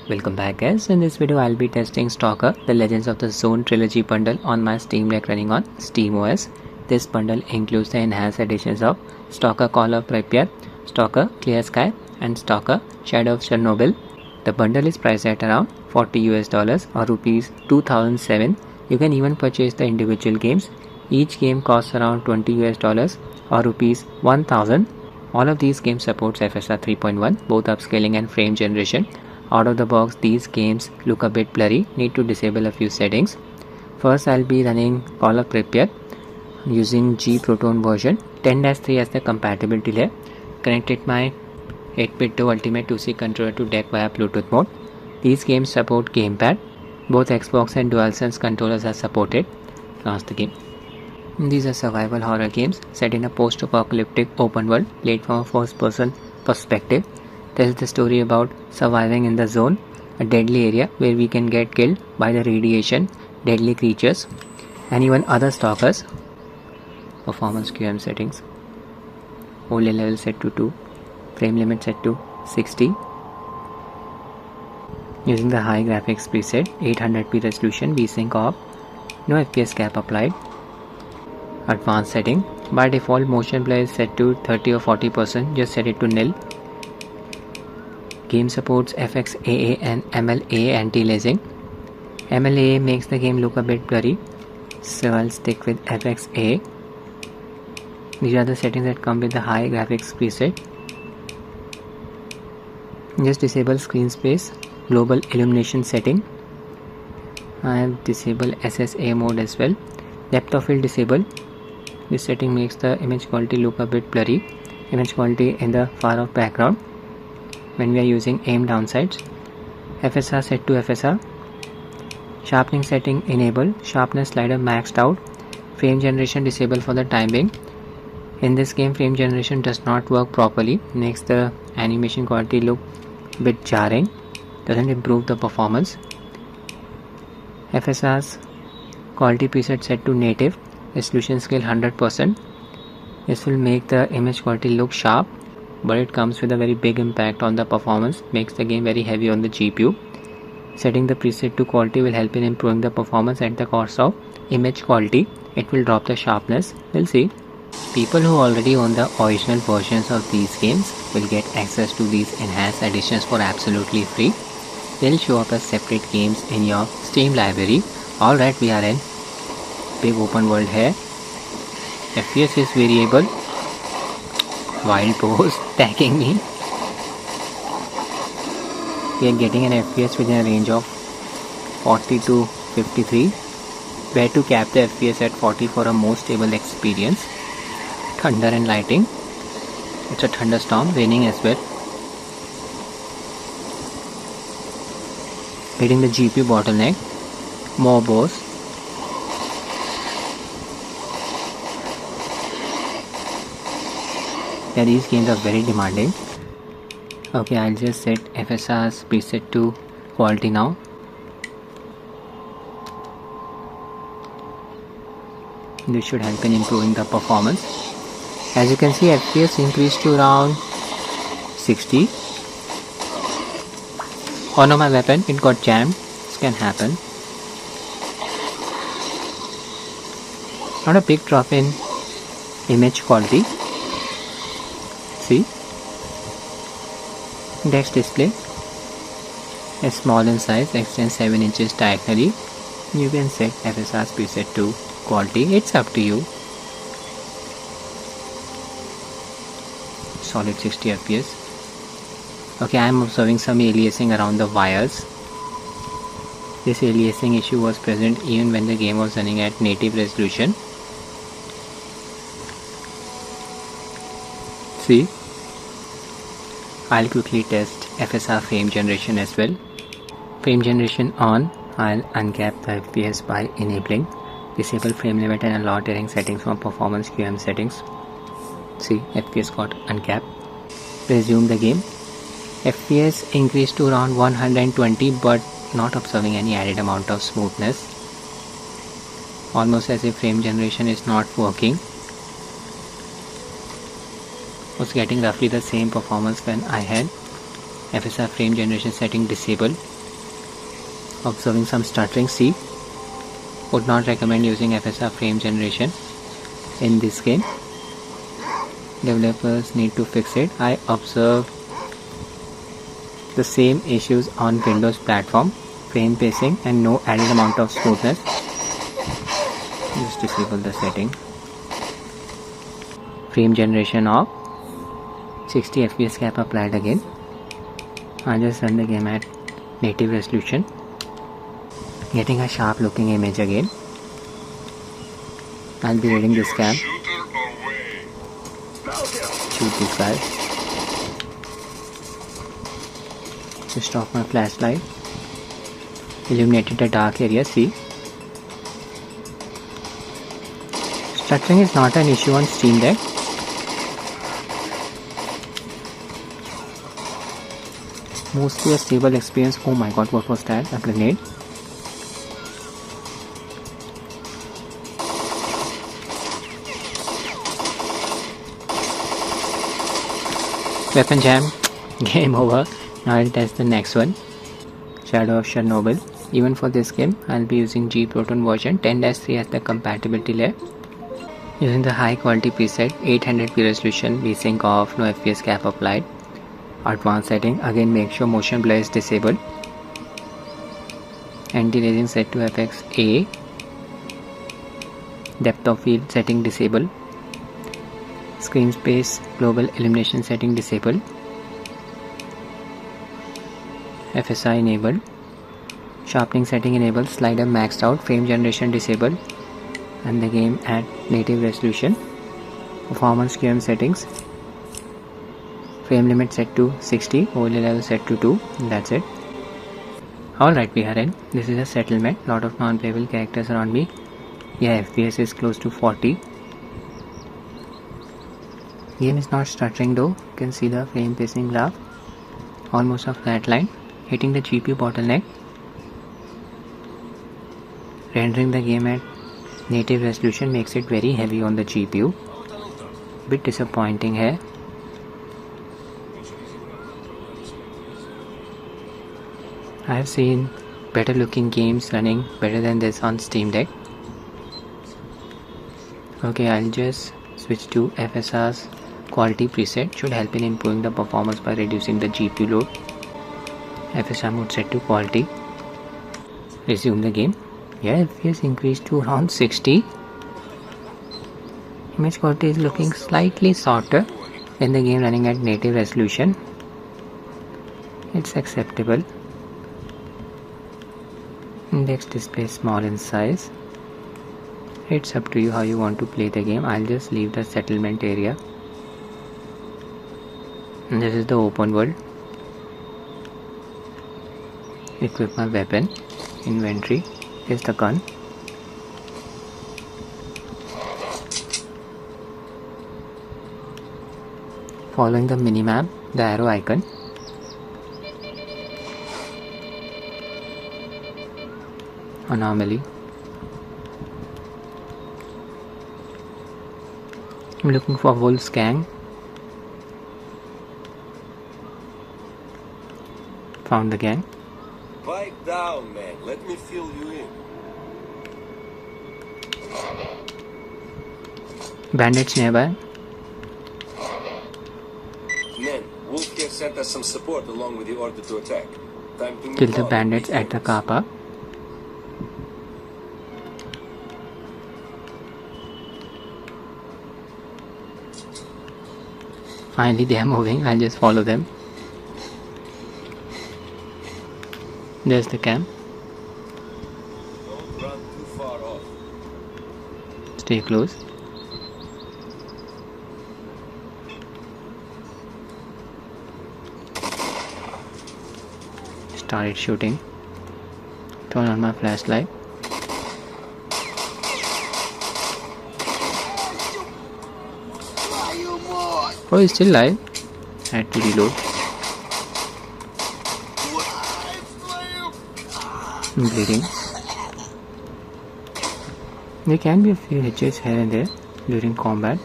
Welcome back guys. In this video I'll be testing Stalker, the Legends of the Zone Trilogy bundle on my Steam Deck running on SteamOS. This bundle includes the enhanced editions of Stalker Call of Prypiat, Stalker Clear Sky and Stalker Shadow of Chernobyl. The bundle is priced at around $40 or rupees 2007. You can even purchase the individual games. Each game costs around $20 or rupees 1000. All of these games supports FSR 3.1, both upscaling and frame generation. Out of the box, these games look a bit blurry, need to disable a few settings. First, I'll be running Call of Prypiat using G Proton version 10-3 as the compatibility layer. Connected my 8-bit to Ultimate 2C controller to deck via Bluetooth mode. These games support gamepad. Both Xbox and DualSense controllers are supported. Launch the game. These are survival horror games set in a post-apocalyptic open world, laid from a first-person perspective. Tells the story about surviving in the zone, a deadly area where we can get killed by the radiation, deadly creatures, and even other stalkers. Performance QM settings. OLED level set to 2, frame limit set to 60. Using the high graphics preset, 800p resolution, VSync off, no FPS cap applied. Advanced setting. By default, motion blur is set to 30 or 40%, just set it to nil. Game supports FXAA and MLAA anti-aliasing. MLAA makes the game look a bit blurry, so I'll stick with FXAA. These are the settings that come with the high graphics preset. Just disable screen space, global illumination setting. I have disabled SSA mode as well. Depth of field disabled. This setting makes the image quality look a bit blurry. Image quality in the far off background when we are using aim downsides. FSR set to FSR. Sharpening setting enabled. Sharpness slider maxed out. Frame generation disabled for the time being. In this game, frame generation does not work properly. Makes the animation quality look a bit jarring. Doesn't improve the performance. FSR's quality preset set to native. Resolution scale 100%. This will make the image quality look sharp, but it comes with a very big impact on the performance, makes the game very heavy on the GPU. Setting the preset to quality will help in improving the performance at the cost of image quality. It will drop the sharpness. We'll see. People who already own the original versions of these games will get access to these enhanced editions for absolutely free. They'll show up as separate games in your Steam library. Alright, we are in big open world here. FPS is variable. Wild boars attacking me. We are getting an FPS within a range of 40 to 53. Where to cap the FPS at 40 for a more stable experience. Thunder and lighting. It's a thunderstorm, raining as well. Hitting the GPU bottleneck. More boars. Yeah, these games are very demanding. Okay, I'll just set FSR's preset to quality now. This should help in improving the performance. As you can see, FPS increased to around 60. Oh no, my weapon, it got jammed. This can happen. Not a big drop in image quality. See, text display is small in size, extends 7 inches diagonally. You can set FSR's preset to quality, it's up to you. Solid 60 FPS. Okay, I am observing some aliasing around the wires. This aliasing issue was present even when the game was running at native resolution. See, I'll quickly test FSR frame generation as well. Frame generation on, I'll uncap the FPS by enabling disable frame limit and allow tearing settings from performance QM settings. See, FPS got uncapped. Resume the game. FPS increased to around 120, but not observing any added amount of smoothness. Almost as if frame generation is not working. Was getting roughly the same performance when I had FSR frame generation setting disabled. Observing some stuttering. C. Would not recommend using FSR frame generation in this game. Developers need to fix it. I observed the same issues on Windows platform, frame pacing and no added amount of smoothness. Just disable the setting. Frame generation off. 60 FPS cap applied again. I'll just run the game at native resolution. Getting a sharp looking image again. I'll be reading this cam. Shoot this guy. Just off my flashlight. Illuminated the dark area. See. Stuttering is not an issue on Steam Deck. Mostly a stable experience. Oh my god, what was that? A grenade. Weapon jam. Game over. Now I'll test the next one. Shadow of Chornobyl. Even for this game, I'll be using Proton version 10-3 as the compatibility layer. Using the high quality preset, 800p resolution, VSync off, no FPS cap applied. Advanced setting, again make sure motion blur is disabled. Anti-aliasing set to FX-A. Depth of field setting disabled. Screen space global illumination setting disabled. FSI enabled. Sharpening setting enabled. Slider maxed out. Frame generation disabled. And the game at native resolution. Performance QM settings. Frame limit set to 60. Overlay level set to 2. And that's it. Alright, we are in. This is a settlement. Lot of non-playable characters around me. Yeah, FPS is close to 40. Game is not stuttering though. You can see the frame pacing graph. Almost a flat line. Hitting the GPU bottleneck. Rendering the game at native resolution makes it very heavy on the GPU. Bit disappointing here. I have seen better looking games running better than this on Steam Deck. Okay, I'll just switch to FSR's quality preset. Should help in improving the performance by reducing the GPU load. FSR mode set to quality. Resume the game. Yeah, FPS increased to around 60. Image quality is looking slightly shorter than the game running at native resolution. It's acceptable. Index display small in size. It's up to you how you want to play the game. I'll just leave the settlement area. And this is the open world. Equip my weapon. Inventory. Here's the gun. Following the minimap, the arrow icon. Anomaly. I'm looking for Wolf's Gang. Found the gang. Pipe down, man. Let me fill you in. Bandits nearby. Men, Wolf here sent us some support along with the order to attack. Time to move Kill the on. bandits at the car park. Finally they are moving. I'll just follow them. There's the camp. Don't run too far off. Stay close. Started shooting. Turn on my flashlight. Oh, he's still alive. Had to reload. I'm bleeding. There can be a few hitches here and there during combat.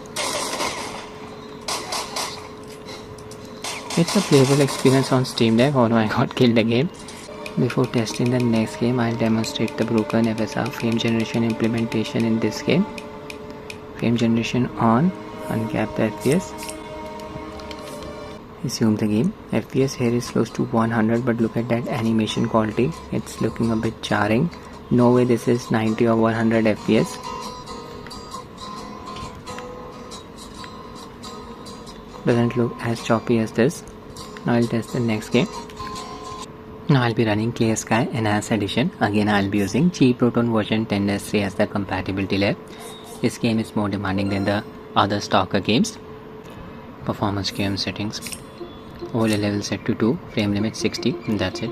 It's a playable experience on Steam Deck. Oh no, I got killed again. Before testing the next game, I'll demonstrate the broken FSR frame generation implementation in this game. Frame generation on, uncap the FPS. Resume the game. FPS here is close to 100, but look at that animation quality. It's looking a bit jarring. No way this is 90 or 100 FPS. Doesn't look as choppy as this. Now I'll test the next game. Now I'll be running Clear Sky Enhanced Edition. Again I'll be using Proton version 10.3 as the compatibility layer. This game is more demanding than the other Stalker games. Performance game settings. Overlay level set to 2, frame limit 60, and that's it.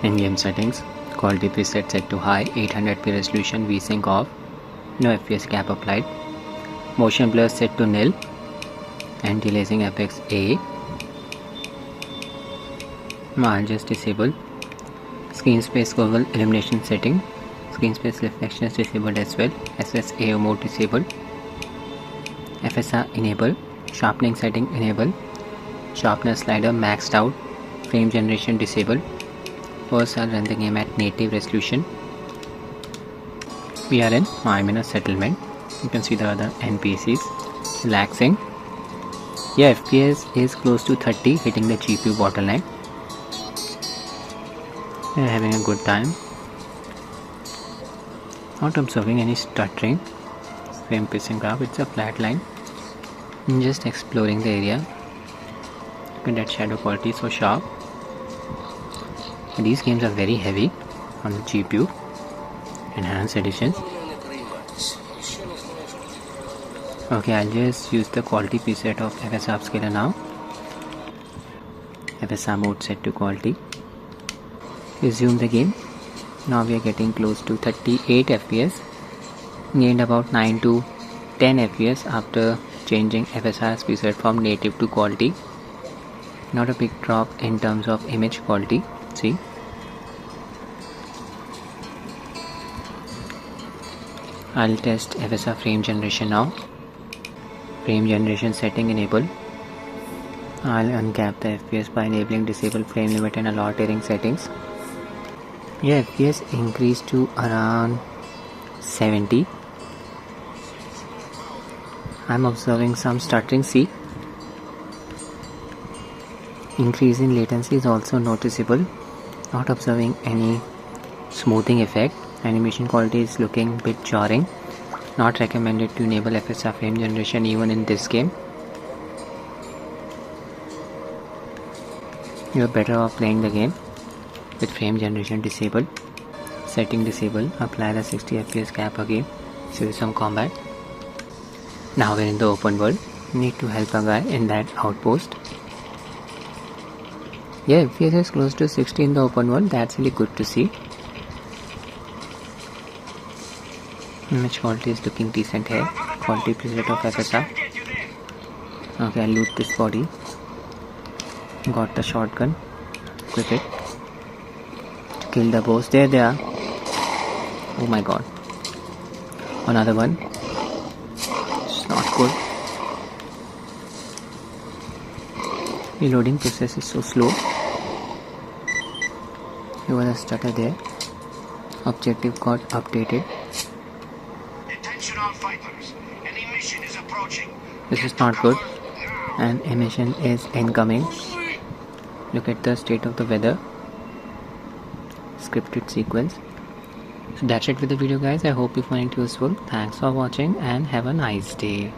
In-game settings. Quality preset set to high, 800p resolution, VSync off. No FPS cap applied. Motion blur set to nil. Anti-aliasing FX A. Now I'll just disable. Screen space global illumination setting. Screen space reflection is disabled as well. SSAO mode disabled. FSR enable. Sharpening setting enable. Sharpness slider maxed out. Frame generation disabled. First I'll run the game at native resolution. We are in minor settlement. You can see the other NPCs. Relaxing. Yeah, FPS is close to 30, hitting the GPU bottleneck. We are having a good time. Not observing any stuttering. Frame pacing graph, it's a flat line. I'm just exploring the area. Look at that shadow quality, so sharp. These games are very heavy on the GPU. Enhanced editions. Okay, I'll just use the quality preset of FSR upscaler now. FSR mode set to quality. Resume the game. Now we are getting close to 38 FPS. Gained about 9 to 10 FPS after changing FSR's preset from native to quality. Not a big drop in terms of image quality. See. I'll test FSR frame generation now. Frame generation setting enable. I'll uncap the FPS by enabling disable frame limit and allow tearing settings. Yeah, FPS increased to around 70. I'm observing some stuttering. See, increase in latency is also noticeable. Not observing any smoothing effect. Animation quality is looking a bit jarring. Not recommended to enable FSR frame generation even in this game. You are better off playing the game with frame generation disabled. Setting disabled. Apply the 60 FPS cap again. So do some combat. Now we're in the open world. Need to help a guy in that outpost. Yeah, FPS is close to 60 in the open world. That's really good to see. Image quality is looking decent here. Quality preset of FSR. Okay, I'll loot this body. Got the shotgun. Equip it. To kill the boss. There they are. Oh my god. Another one. It's not good. Reloading process is so slow. There was a stutter there. Objective got updated. This is not good, and emission is incoming. Look at the state of the weather. Scripted sequence. So that's it with the video, guys. I hope you find it useful. Thanks for watching and have a nice day.